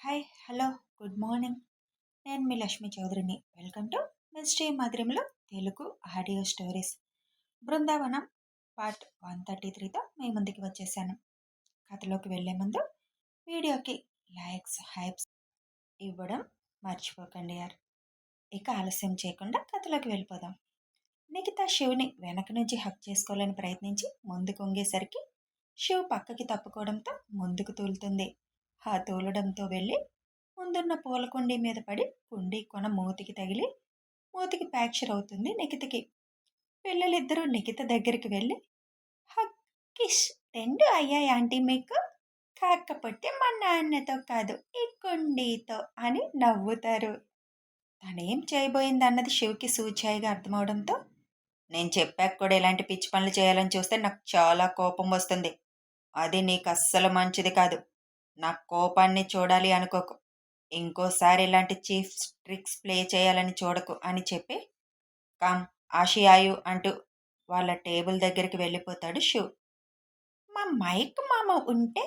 Hi hello good morning. నేను మీ లక్ష్మీ చౌదరిని. వెల్కమ్ టు మిస్టరీ మధురంలో Telugu audio stories. Brindavanam part 133తో మీ ముందుకి వచ్చేసాను. కథలోకి వెళ్లే ముందు వీడియోకి లైక్స్ హైప్స్ ఇవ్వడం మర్చిపోకండి యార్. ఇక ఆలస్యం చేయకుండా కథలోకి వెళ్ళిపోదాం. నిఖిత శివ్ని వెనక నుంచి హక్ చేసుకోవాలని ప్రయత్నించి ముందుకు వంగేసరికి శివ్ పక్కకి తప్పుకోవడంతో ముందుకు తూలుతుంది. ఆ తూలడంతో వెళ్ళి ముందున్న పూల కుండీ మీద పడి కుండీ కొన మూతికి తగిలి మూతికి ఫ్రాక్చర్ అవుతుంది నిఖితకి. పిల్లలిద్దరూ నిఖిత దగ్గరికి వెళ్ళి హగ్ కిష్ రెండు అయ్యాయి ఆంటీ మీకు, కాకపోతే మా నాన్నతో కాదు ఈ కుండీతో అని నవ్వుతారు. తనేం చేయబోయింది అన్నది శివ్కి సూచాయిగా అర్థమవడంతో, నేను చెప్పాక కూడా ఇలాంటి పిచ్చి పనులు చేయాలని చూస్తే నాకు చాలా కోపం వస్తుంది. అది నీకు అస్సలు మంచిది కాదు. నా కోపాన్ని చూడాలి అనుకోకు. ఇంకోసారి ఇలాంటి చీఫ్ ట్రిక్స్ ప్లే చేయాలని చూడకు అని చెప్పి కమ్ ఆశయాయు అంటూ వాళ్ళ టేబుల్ దగ్గరికి వెళ్ళిపోతాడు శివ్. మా మైక్ మామ ఉంటే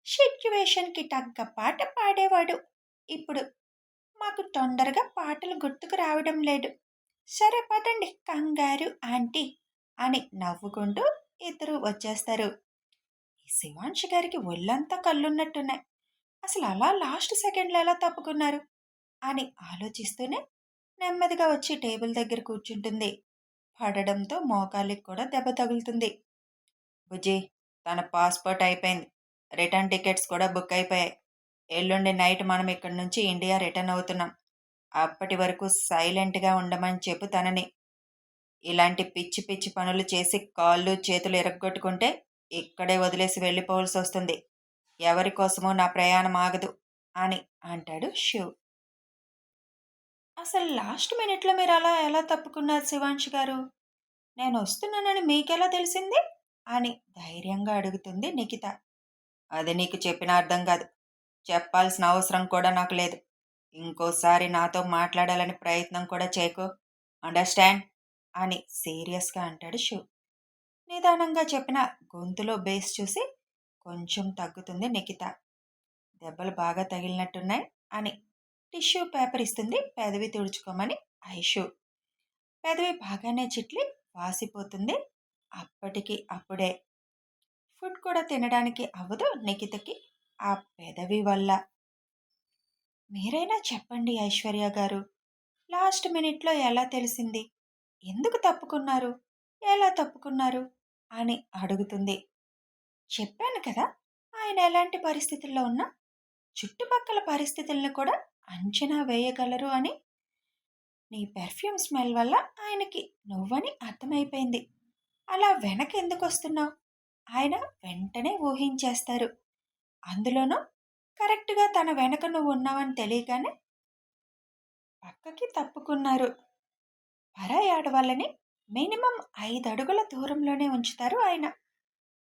సిచ్యువేషన్కి తగ్గ పాట పాడేవాడు. ఇప్పుడు మాకు తొందరగా పాటలు గుర్తుకు రావడం లేదు. సరే పదండి కంగారు ఆంటీ అని నవ్వుకుంటూ ఇద్దరు వచ్చేస్తారు. ఈ శివాంశ్ గారికి ఒళ్ళంతా కళ్ళున్నట్టున్నాయి. అసలు అలా లాస్ట్ సెకండ్లో ఎలా తప్పుకున్నారు అని ఆలోచిస్తూనే నెమ్మదిగా వచ్చి టేబుల్ దగ్గర కూర్చుంటుంది. పడడంతో మోకాలికి కూడా దెబ్బ తగులుతుంది. బుజ్జి, తన పాస్పోర్ట్ అయిపోయింది. రిటర్న్ టికెట్స్ కూడా బుక్ అయిపోయాయి. ఎల్లుండి నైట్ మనం ఇక్కడి నుంచి ఇండియా రిటర్న్ అవుతున్నాం. అప్పటి వరకు సైలెంట్గా ఉండమని చెప్పు తనని. ఇలాంటి పిచ్చి పిచ్చి పనులు చేసి కాళ్ళు చేతులు ఎరగొట్టుకుంటే ఇక్కడే వదిలేసి వెళ్ళిపోవాల్సి వస్తుంది. ఎవరి కోసమో నా ప్రయాణం ఆగదు అని అంటాడు శివ్. అసలు లాస్ట్ మినిట్లో మీరు అలా ఎలా తప్పుకున్నారు శివాంశ్ గారు? నేను వస్తున్నానని మీకెలా తెలిసింది అని ధైర్యంగా అడుగుతుంది నిఖిత. అది నీకు చెప్పిన అర్థం కాదు. చెప్పాల్సిన అవసరం కూడా నాకు లేదు. ఇంకోసారి నాతో మాట్లాడాలని ప్రయత్నం కూడా చేయకు. అండర్స్టాండ్ అని సీరియస్గా అంటాడు శివ్. నిదానంగా చెప్పిన గొంతులో బేస్ చూసి కొంచెం తగ్గుతుంది నిఖిత. దెబ్బలు బాగా తగిలినట్టున్నాయి అని టిష్యూ పేపర్ ఇస్తుంది పెదవి తుడుచుకోమని ఐషు. పెదవి బాగానే చిట్లి వాసిపోతుంది. అప్పటికి అప్పుడే ఫుడ్ కూడా తినడానికి అవ్వదు నిఖితకి ఆ పెదవి వల్ల. మీరైనా చెప్పండి ఐశ్వర్య గారు, లాస్ట్ మినిట్లో ఎలా తెలిసింది? ఎందుకు తప్పుకున్నారు? ఎలా తప్పుకున్నారు అని అడుగుతుంది. చెప్పాను కదా, ఆయన ఎలాంటి పరిస్థితుల్లో ఉన్నా చుట్టుపక్కల పరిస్థితులను కూడా అంచనా వేయగలరు అని. నీ పెర్ఫ్యూమ్ స్మెల్ వల్ల ఆయనకి నువ్వని అర్థమైపోయింది. అలా వెనక ఎందుకు వస్తున్నావు? ఆయన వెంటనే ఊహించేస్తారు. అందులోనూ కరెక్ట్గా తన వెనక నువ్వు ఉన్నావని తెలియగానే పక్కకి తప్పుకున్నారు. పరాయి ఆడవాళ్ళని మినిమం 5 అడుగుల దూరంలోనే ఉంచుతారు ఆయన.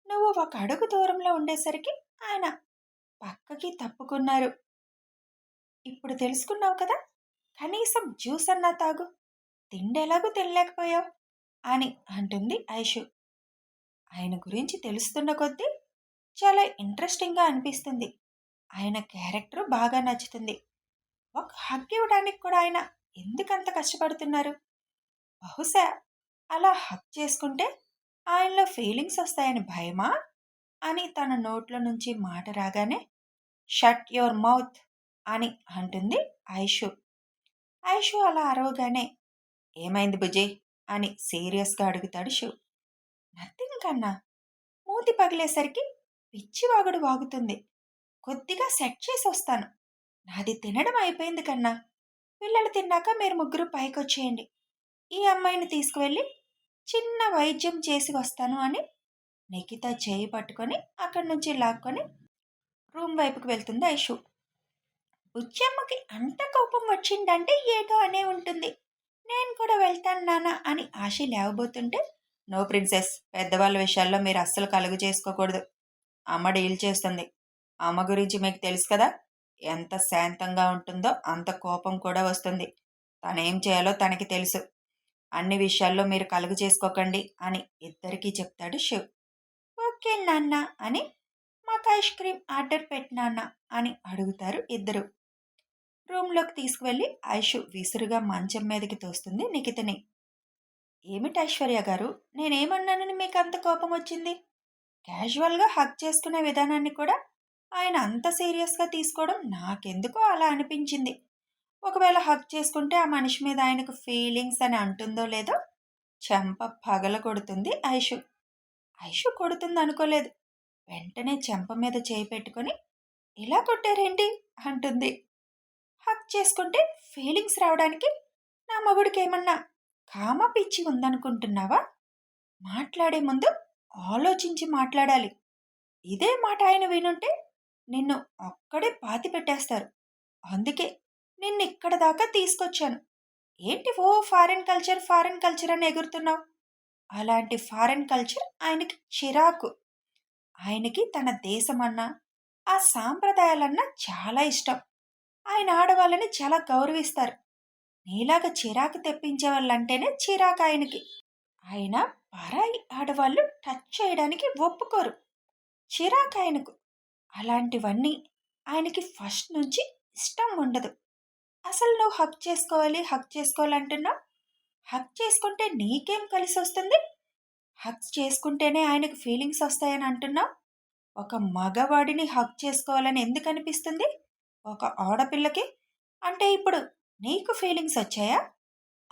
నువ్వు 1 అడుగు దూరంలో ఉండేసరికి ఆయన పక్కకి తప్పుకున్నారు. ఇప్పుడు తెలుసుకున్నావు కదా, కనీసం జ్యూస్ అన్నా తాగు. తిండి ఎలాగూ తినలేకపోయావు అని అంటుంది ఐషు. ఆయన గురించి తెలుస్తున్న కొద్దీ చాలా ఇంట్రెస్టింగ్గా అనిపిస్తుంది. ఆయన క్యారెక్టర్ బాగా నచ్చుతుంది. ఒక హగ్ ఇవ్వడానికి కూడా ఆయన ఎందుకంత కష్టపడుతున్నారు? బహుశా అలా హగ్ చేసుకుంటే ఆయనలో ఫీలింగ్స్ వస్తాయని భయమా అని తన నోట్లో నుంచి మాట రాగానే షట్ యువర్ మౌత్ అని అంటుంది ఐషు. ఐషు అలా అరవగానే ఏమైంది బుజ్జి అని సీరియస్గా అడుగుతాడు శివ్. నథింగ్ కన్నా, మూతి పగిలేసరికి పిచ్చివాగుడు వాగుతుంది. కొద్దిగా సెట్ చేసి వస్తాను. నాది తినడం అయిపోయింది కన్నా. పిల్లలు తిన్నాక మీరు ముగ్గురు పైకొచ్చేయండి. ఈ అమ్మాయిని తీసుకువెళ్ళి చిన్న వైద్యం చేసి వస్తాను అని నిఖిత చేయి పట్టుకొని అక్కడి నుంచి లాక్కొని రూమ్ వైపుకి వెళ్తుంది ఐషు. బుజ్జమ్మకి అంత కోపం వచ్చిందంటే ఏదో అనే ఉంటుంది. నేను కూడా వెళ్తాను నాన్న అని ఆశ లేవబోతుంటే, నో ప్రిన్సెస్, పెద్దవాళ్ళ విషయాల్లో మీరు అస్సలు కలుగు చేసుకోకూడదు. అమ్మ డీల్ చేస్తుంది. అమ్మ గురించి మీకు తెలుసు కదా, ఎంత శాంతంగా ఉంటుందో అంత కోపం కూడా వస్తుంది. తనేం చేయాలో తనకి తెలుసు. అన్ని విషయాల్లో మీరు కలుగు చేసుకోకండి అని ఇద్దరికీ చెప్తాడు శివ్. ఓకే నాన్న అని మాకు ఐస్ క్రీమ్ ఆర్డర్ పెట్టినాన్న అని అడుగుతారు ఇద్దరు. రూమ్లోకి తీసుకువెళ్ళి ఐషు విసురుగా మంచం మీదకి తోస్తుంది నిఖితని. ఏమిటి ఐశ్వర్య గారు, నేనేమన్నానని మీకు అంత కోపం వచ్చింది? క్యాజువల్గా హగ్ చేసుకునే విధానాన్ని కూడా ఆయన అంత సీరియస్గా తీసుకోవడం నాకెందుకో అలా అనిపించింది. ఒకవేళ హగ్ చేసుకుంటే ఆ మనిషి మీద ఆయనకు ఫీలింగ్స్ అని అంటుందో లేదో చెంప పగల కొడుతుంది ఐషు. ఐషు కొడుతుంది అనుకోలేదు. వెంటనే చెంప మీద చేయి పెట్టుకొని ఇలా కొట్టారేంటి అంటుంది. హక్ చేసుకుంటే ఫీలింగ్స్ రావడానికి నా మొగుడికి ఏమన్నా కామ పిచ్చి ఉందనుకుంటున్నావా? మాట్లాడే ముందు ఆలోచించి మాట్లాడాలి. ఇదే మాట ఆయన వినుంటే నిన్ను అక్కడే పాతి పెట్టేస్తారు. అందుకే నిన్ను ఇక్కడ దాకా తీసుకొచ్చాను. ఏంటి ఓ ఫారెన్ కల్చర్ ఫారెన్ కల్చర్ అని ఎగురుతున్నావు? అలాంటి ఫారెన్ కల్చర్ ఆయనకి చిరాకు. ఆయనకి తన దేశమన్నా ఆ సాంప్రదాయాలన్నా చాలా ఇష్టం. ఆయన ఆడవాళ్ళని చాలా గౌరవిస్తారు. నీలాగా చిరాకు తెప్పించే వాళ్ళంటేనే చిరాకు ఆయనకి. ఆయన పరాయి ఆడవాళ్ళు టచ్ చేయడానికి ఒప్పుకోరు. చిరాకు ఆయనకు. అలాంటివన్నీ ఆయనకి ఫస్ట్ నుంచి ఇష్టం ఉండదు. అసలు నువ్వు హక్ చేసుకోవాలంటున్నావు. హక్ చేసుకుంటే నీకేం కలిసి వస్తుంది? హక్ చేసుకుంటేనే ఆయనకు ఫీలింగ్స్ వస్తాయని అంటున్నావు. ఒక మగవాడిని హక్ చేసుకోవాలని ఎందుకు అనిపిస్తుంది ఒక ఆడపిల్లకి? అంటే ఇప్పుడు నీకు ఫీలింగ్స్ వచ్చాయా?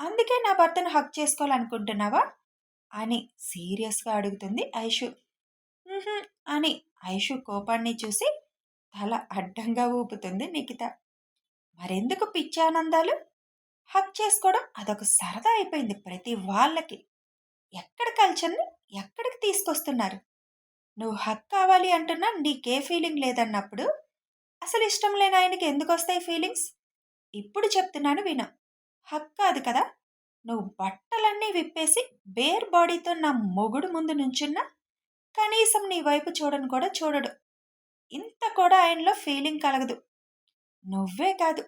అందుకే నా భర్తను హక్ చేసుకోవాలనుకుంటున్నావా అని సీరియస్గా అడుగుతుంది ఐషు. "ఉహుం" అని ఐషు కోపాన్ని చూసి తల అడ్డంగా ఊపుతుంది నిఖిత. మరెందుకు పిచ్చి ఆనందాలు? హక్ చేసుకోవడం అదొక సరదా అయిపోయింది ప్రతి వాళ్ళకి. ఎక్కడ కల్చర్ని ఎక్కడికి తీసుకొస్తున్నారు? నువ్వు హక్ కావాలి అంటున్నా నీకే ఫీలింగ్ లేదన్నప్పుడు అసలు ఇష్టం లేని ఆయనకి ఎందుకు వస్తాయి ఫీలింగ్స్? ఇప్పుడు చెప్తున్నాను విను. హక్ కాదు కదా, నువ్వు బట్టలన్నీ విప్పేసి బేర్ బాడీతో నా మొగుడు ముందు నుంచున్నా కనీసం నీ వైపు చూడను కూడా చూడడు. ఇంత కూడా ఆయనలో ఫీలింగ్ కలగదు. నువ్వే కాదు,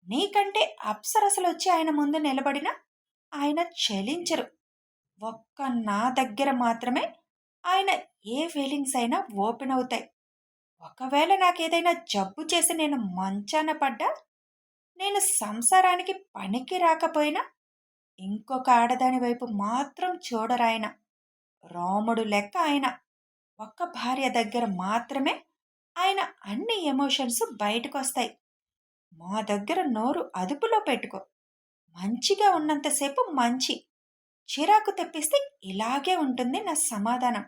నీకంటే అప్సరసలు వచ్చి ఆయన ముందు నిలబడినా ఆయన చలించరు. ఒక్క నా దగ్గర మాత్రమే ఆయన ఏ ఫీలింగ్స్ అయినా ఓపెన్ అవుతాయి. ఒకవేళ నాకేదైనా జబ్బు చేసి నేను మంచాన పడ్డా, నేను సంసారానికి పనికి రాకపోయినా ఇంకొక ఆడదాని వైపు మాత్రం చూడరాయన. రాముడు లెక్క ఆయన. ఒక్క భార్య దగ్గర మాత్రమే ఆయన అన్ని ఎమోషన్స్ బయటకు వస్తాయి. మా దగ్గర నోరు అదుపులో పెట్టుకో. మంచిగా ఉన్నంతసేపు మంచి, చిరాకు తెప్పిస్తే ఇలాగే ఉంటుంది నా సమాధానం.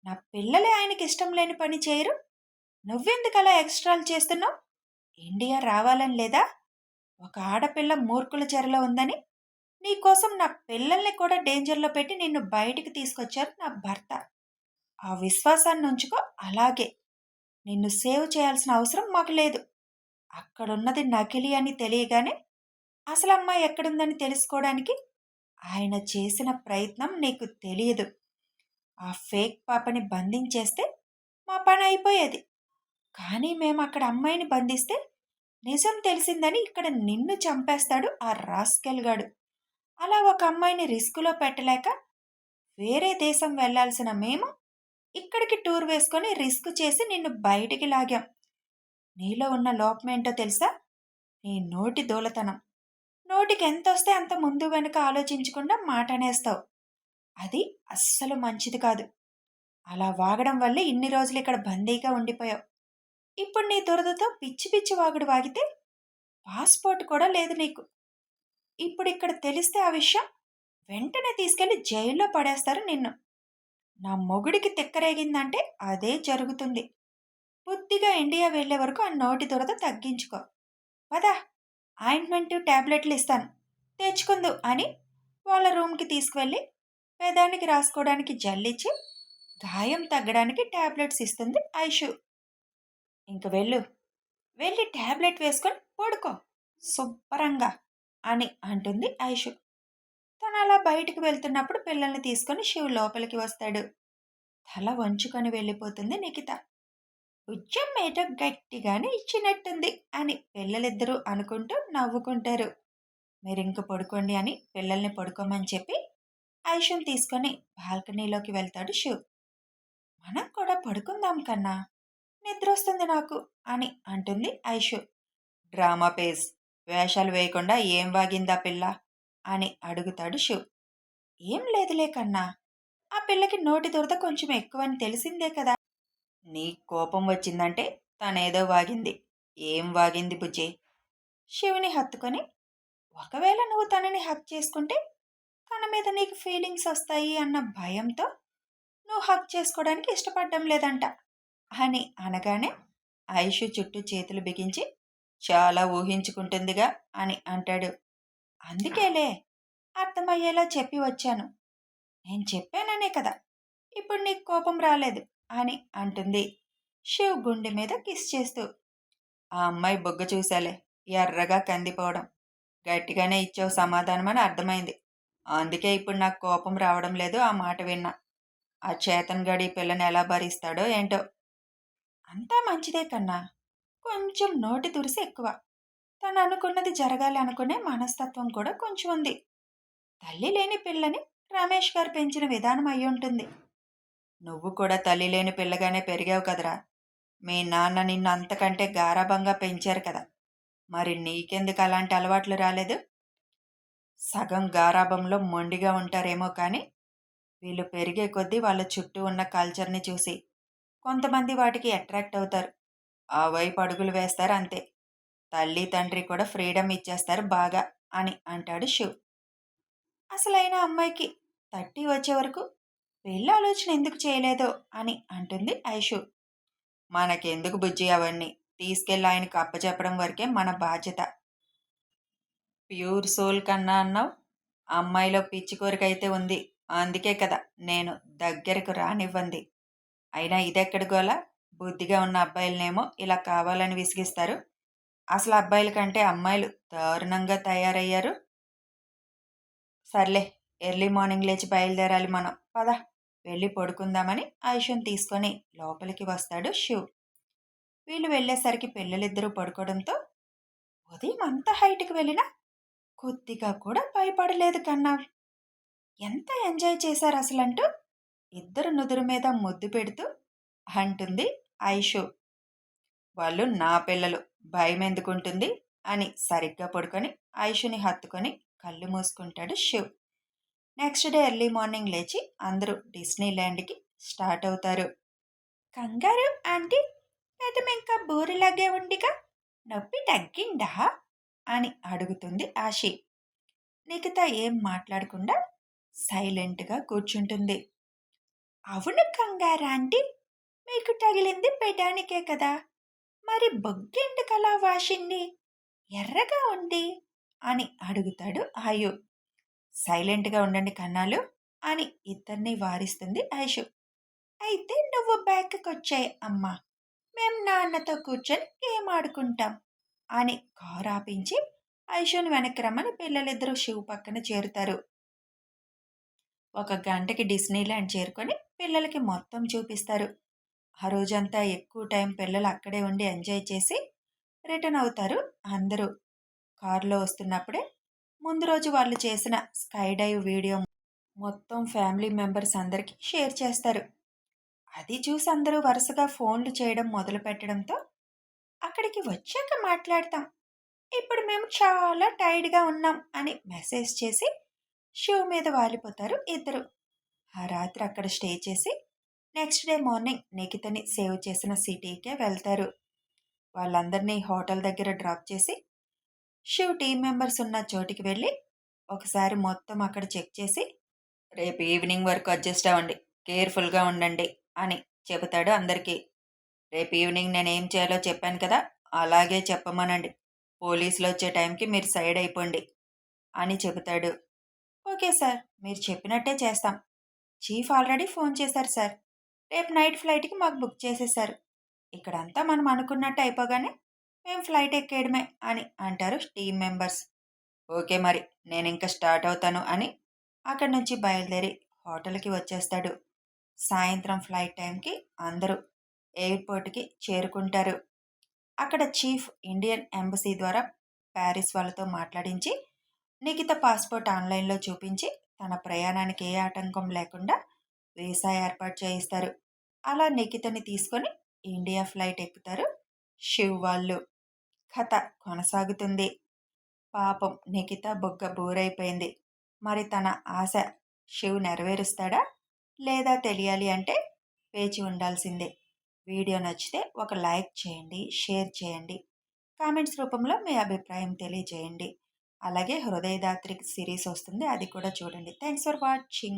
నా పిల్లలే ఆయనకి ఇష్టం లేని పని చేయరు. నువ్వెందుకు అలా ఎక్స్ట్రాలు చేస్తున్నావు? ఇండియా రావాలని లేదా? ఒక ఆడపిల్ల మూర్ఖుల చెరలో ఉందని నీకోసం నా పిల్లల్ని కూడా డేంజర్లో పెట్టి నిన్ను బయటికి తీసుకొచ్చారు నా భర్త. ఆ విశ్వాసాన్ని ఉంచుకో అలాగే. నిన్ను సేవ్ చేయాల్సిన అవసరం మాకు లేదు. అక్కడున్నది నకిలీ అని తెలియగానే అసలు అమ్మాయి ఎక్కడుందని తెలుసుకోవడానికి ఆయన చేసిన ప్రయత్నం నీకు తెలియదు. ఆ ఫేక్ పాపని బంధించేస్తే మా పని అయిపోయేది. కానీ మేము అక్కడ అమ్మాయిని బంధిస్తే నిజం తెలిసిందని ఇక్కడ నిన్ను చంపేస్తాడు ఆ రాస్కెల్ గాడు. అలా ఒక అమ్మాయిని రిస్కులో పెట్టలేక వేరే దేశం వెళ్లాల్సిన మేము ఇక్కడికి టూర్ వేసుకొని రిస్క్ చేసి నిన్ను బయటికి లాగాం. నీలో ఉన్న లోపమేంటో తెలుసా? నీ నోటి దూలతనం. నోటికి ఎంత వస్తే అంత ముందు వెనుక ఆలోచించకుండా మాట అనేస్తావు. అది అస్సలు మంచిది కాదు. అలా వాగడం వల్లే ఇన్ని రోజులు ఇక్కడ బందీగా ఉండిపోయావు. ఇప్పుడు నీ దురదతో పిచ్చి పిచ్చి వాగుడు వాగితే పాస్పోర్ట్ కూడా లేదు నీకు. ఇప్పుడు ఇక్కడ తెలిస్తే ఆ విషయం వెంటనే తీసుకెళ్లి జైల్లో పడేస్తారు నిన్ను. నా మొగుడికి తిక్కరేగిందంటే అదే జరుగుతుంది. బుద్ధిగా ఇండియా వెళ్లే వరకు ఆ నోటి దురద తగ్గించుకో. పదా, ఆయింట్మెంట్ టాబ్లెట్లు ఇస్తాను తెచ్చుకుందు అని వాళ్ళ రూమ్కి తీసుకువెళ్ళి పెదానికి రాసుకోవడానికి జల్లిచ్చి గాయం తగ్గడానికి టాబ్లెట్స్ ఇస్తుంది ఐషు. ఇంక వెళ్ళు, వెళ్ళి టాబ్లెట్ వేసుకొని పడుకో శుభ్రంగా అని అంటుంది ఐషు. తను అలా బయటికి వెళ్తున్నప్పుడు పిల్లల్ని తీసుకొని శివ్ లోపలికి వస్తాడు. తల వంచుకొని వెళ్ళిపోతుంది నిఖిత. ఉజ్జం ఏటో గట్టిగానే ఇచ్చినట్టుంది అని పిల్లలిద్దరూ అనుకుంటూ నవ్వుకుంటారు. మీరింక పడుకోండి అని పిల్లల్ని పడుకోమని చెప్పి ఐషుని తీసుకొని బాల్కనీలోకి వెళ్తాడు శివ్. మనం కూడా పడుకుందాం కన్నా నిద్రొస్తుంది నాకు అని అంటుంది ఐషు. Drama page. వేషాలు వేయకుండా ఏం వాగిందా పిల్ల అని అడుగుతాడు శివ్. ఏం లేదులే కన్నా, ఆ పిల్లకి నోటి దురద కొంచెం ఎక్కువని తెలిసిందే కదా. నీ కోపం వచ్చిందంటే తనేదో వాగింది. ఏం వాగింది బుజ్జి? శివుని హత్తుకొని, ఒకవేళ నువ్వు తనని హక్ చేసుకుంటే తన మీద నీకు ఫీలింగ్స్ వస్తాయి అన్న భయంతో నువ్వు హక్ చేసుకోవడానికి ఇష్టపడడం లేదంట అని అనగానే ఐషు చుట్టూ చేతులు బిగించి చాలా ఊహించుకుంటుందిగా అని అంటాడు. అందుకేలే అర్థమయ్యేలా చెప్పి వచ్చాను. నేను చెప్పాననే కదా ఇప్పుడు నీకు కోపం రాలేదు అని అంటుంది శివ్ గుండె మీద కిస్ చేస్తూ. ఆ అమ్మాయి బొగ్గ చూశాలే, ఎర్రగా కందిపోవడం. గట్టిగానే ఇచ్చావు సమాధానమని అర్థమైంది. అందుకే ఇప్పుడు నాకు కోపం రావడం లేదు ఆ మాట విన్నా. ఆ చేతన్ గడి పిల్లని ఎలా భరిస్తాడో ఏంటో. అంతా మంచిదే కన్నా, కొంచెం నోటి తురిసి ఎక్కువ. తను అనుకున్నది జరగాలి అనుకునే మనస్తత్వం కూడా కొంచెం ఉంది. తల్లి లేని పిల్లని రమేష్ గారు పెంచిన విధానం అయ్యుంటుంది. నువ్వు కూడా తల్లి లేని పిల్లగానే పెరిగావు కదరా. మీ నాన్న నిన్ను అంతకంటే గారాబంగా పెంచారు కదా. మరి నీకెందుకు అలాంటి అలవాట్లు రాలేదు? సగం గారాబంలో మొండిగా ఉంటారేమో కానీ వీళ్ళు పెరిగే కొద్దీ వాళ్ళ చుట్టూ ఉన్న కల్చర్ని చూసి కొంతమంది వాటికి అట్రాక్ట్ అవుతారు. ఆ వైపు అడుగులు వేస్తారు అంతే. తల్లి తండ్రి కూడా ఫ్రీడమ్ ఇచ్చేస్తారు బాగా అని అంటాడు శివ్. అసలైన అమ్మాయికి 30 వచ్చే వరకు పెళ్ళి ఆలోచన ఎందుకు చేయలేదో అని అంటుంది ఐషు. మనకెందుకు బుజ్జి అవన్నీ, తీసుకెళ్ళి ఆయనకు అప్పచెప్పడం వరకే మన బాధ్యత. ప్యూర్ సోల్ కన్నా అన్నావు. అమ్మాయిలో పిచ్చి కోరికైతే ఉంది. అందుకే కదా నేను దగ్గరకు రానివ్వంది. అయినా ఇదెక్కడి గోల? బుద్ధిగా ఉన్న అబ్బాయిలనేమో ఇలా కావాలని విసిగిస్తారు. అసలు అబ్బాయిల కంటే అమ్మాయిలు దారుణంగా తయారయ్యారు. సర్లే, ఎర్లీ మార్నింగ్ లేచి బయలుదేరాలి మనం. పద, వెళ్ళి పడుకుందామని ఆయుషుని తీసుకొని లోపలికి వస్తాడు శివ్. వీళ్ళు వెళ్ళేసరికి పిల్లలిద్దరూ పడుకోవడంతో ఉదయం అంత హైట్కి వెళ్ళినా కొద్దిగా కూడా భయపడలేదు కన్నా. ఎంత ఎంజాయ్ చేశారు అసలంటూ ఇద్దరు నుదురు మీద ముద్దు పెడుతూ అంటుంది ఐషు. వాళ్ళు నా పిల్లలు, భయం ఎందుకుంటుంది అని సరిగ్గా పడుకొని ఐషుని హత్తుకొని కళ్ళు మూసుకుంటాడు Shiv. Next day early morning లేచి అందరూ డిస్నీ ల్యాండ్కి స్టార్ట్ అవుతారు. కంగారు ఆంటీ, పెదం ఇంకా బూరిలాగే ఉండిగా, నొప్పి తగ్గిందా అని అడుగుతుంది ఆషి. నిఖిత ఏం మాట్లాడకుండా సైలెంట్గా కూర్చుంటుంది. అవును కంగారు ఆంటీ, మీకు తగిలింది పెదానికే కదా, మరి బొగ్గెందుకలా వాసింది, ఎర్రగా ఉంది అని అడుగుతాడు ఆయు. సైలెంట్గా ఉండండి కన్నాలు అని ఇద్దరిని వారిస్తుంది ఐషు. అయితే నువ్వు బ్యాక్కి వచ్చాయి అమ్మా, మేం నాన్నతో కూర్చొని గేమ్ ఆడుకుంటాం అని కారు ఆపించి ఐషుని వెనక్కి రమ్మని పిల్లలిద్దరూ శివ్ పక్కన చేరుతారు. 1 గంటకి డిస్నీల్యాండ్ చేరుకొని పిల్లలకి మొత్తం చూపిస్తారు. ఆ రోజంతా ఎక్కువ టైం పిల్లలు అక్కడే ఉండి ఎంజాయ్ చేసి రిటర్న్ అవుతారు. అందరూ కారులో వస్తున్నప్పుడే ముందు రోజు వాళ్ళు చేసిన స్కై డైవ్ వీడియో మొత్తం ఫ్యామిలీ మెంబర్స్ అందరికీ షేర్ చేస్తారు. అది చూసి అందరూ వరుసగా ఫోన్లు చేయడం మొదలు పెట్టడంతో అక్కడికి వచ్చాక మాట్లాడతాం, ఇప్పుడు మేము చాలా టైర్డ్గా ఉన్నాం అని మెసేజ్ చేసి షో మీద వాలిపోతారు ఇద్దరు. ఆ రాత్రి అక్కడ స్టే చేసి నెక్స్ట్ డే మార్నింగ్ నిఖితని సేవ్ చేసిన సిటీకే వెళ్తారు. వాళ్ళందరినీ హోటల్ దగ్గర డ్రాప్ చేసి షివ్ టీం మెంబర్స్ ఉన్న చోటికి వెళ్ళి ఒకసారి మొత్తం అక్కడ చెక్ చేసి రేపు ఈవినింగ్ వరకు అడ్జస్ట్ అవ్వండి, కేర్ఫుల్గా ఉండండి అని చెబుతాడు అందరికీ. రేపు ఈవినింగ్ నేనేం చేయాలో చెప్పాను కదా, అలాగే చెప్పమనండి. పోలీసులు వచ్చే టైంకి మీరు సైడ్ అయిపోండి అని చెబుతాడు. ఓకే సార్, మీరు చెప్పినట్టే చేస్తాం. చీఫ్ ఆల్రెడీ ఫోన్ చేశారు సార్. రేపు నైట్ ఫ్లైట్కి మాకు బుక్ చేసేశారు. ఇక్కడంతా మనం అనుకున్నట్టు అయిపోగానే మేము ఫ్లైట్ ఎక్కేయడమే అని అంటారు టీం మెంబర్స్. ఓకే మరి, నేను ఇంకా స్టార్ట్ అవుతాను అని అక్కడి నుంచి బయలుదేరి హోటల్కి వచ్చేస్తాడు. సాయంత్రం ఫ్లైట్ టైంకి అందరూ ఎయిర్పోర్ట్కి చేరుకుంటారు. అక్కడ చీఫ్ ఇండియన్ ఎంబసీ ద్వారా ప్యారిస్ వాళ్ళతో మాట్లాడించి నిఖిత పాస్పోర్ట్ ఆన్లైన్లో చూపించి తన ప్రయాణానికి ఏ ఆటంకం లేకుండా వీసా ఏర్పాటు చేయిస్తారు. అలా నిఖితని తీసుకొని ఇండియా ఫ్లైట్ ఎక్కుతారు శివ్ వాళ్ళు. కథ కొనసాగుతుంది. పాపం నిఖిత బొగ్గ బోరైపోయింది. మరి తన ఆశ శివ్ నెరవేరుస్తాడా లేదా తెలియాలి అంటే వేచి ఉండాల్సిందే. వీడియో నచ్చితే ఒక లైక్ చేయండి, షేర్ చేయండి, కామెంట్స్ రూపంలో మీ అభిప్రాయం తెలియజేయండి. అలాగే హృదయదాత్రి సిరీస్ వస్తుంది, అది కూడా చూడండి. Thanks for watching.